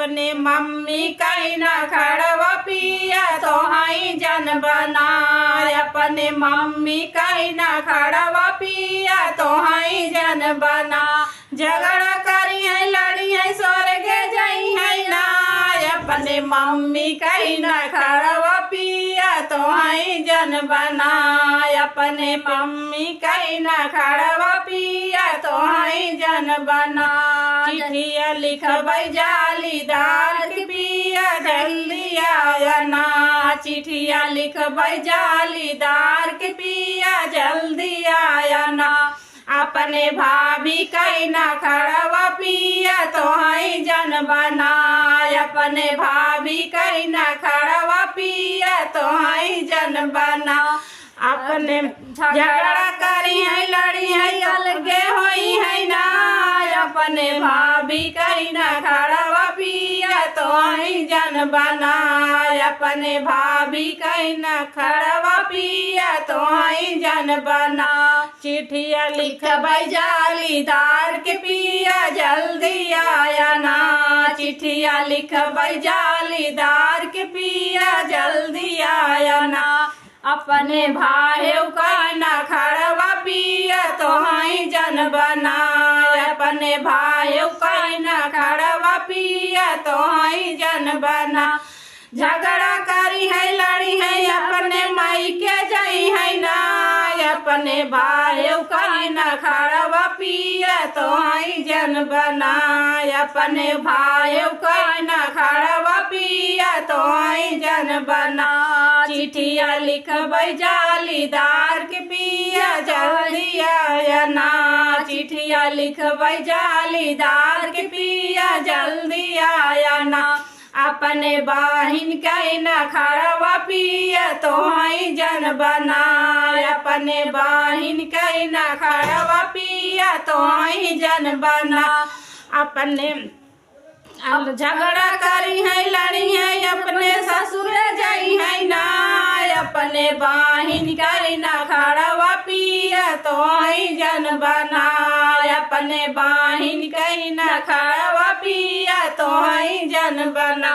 अपने मम्मी कहीं न खड़वा पिया तो हाई जन बना। अपने मम्मी कहीं न खड़वा पिया तो हाई जन बना। झगड़ा करी है लड़ी है स्वर्ग जाई है ना। अपने मम्मी कहीं न खड़वा पिया तो हाई जन बना। अपने मम्मी कहीं न खड़वा पिया तो हाई जन बना। चिट्ठिया लिखबै जालीदार के पिया जल्दी आया ना। चिट्ठिया लिखबै जालीदार के पिया जल्दी आया ना। अपने भाभी कहीं न खड़वा पिया तो हाई जन बना। अपने भाभी कहीं न खड़वा पिया तो हाई जन बना। अपने झगड़ा करी है लड़ी है अलगे होई है ना। अपने भाभी कहीं न खड़वा पिया तो हाई जन बना। अपने भाभी कहीं न खड़वा पिया तो हाई जन बना। चिट्ठिया लिखबै जालीदार के पिया जल्दी आया ना। चिट्ठिया लिखबै जालीदार के पिया जल्दी आया ना। अपने भाई का न खड़वा पिया तो हाई जन बना। अपने भाई का न खड़वा पिया तो हाई जन बना। झगड़ा करी है लड़ी है अपने माई के जाई है ना। अपने भाई का न खड़वा पिया तो हाई जन बना। अपने भाई का न खड़वा पिया तो हाई जन बना। चिट्ठिया लिखबै जालीदार के पिया जल्दी आया ना। चिट्ठिया लिखबै जालीदार के पिया जल्दी आया ना। अपने बहिन कहीं न खड़वा पिया तो हाई जन बना। अपने बहिन कहीं न खड़वा पिया तो हाई जन बना। अपने झगड़ा करी है लड़ी है अपने ससुर जाई है ना। अपने बहिन कहीं न खड़वा पिया तो हाई जन बना। अपने बहिन कहीं न खड़वा पिया तो हाई जन बना।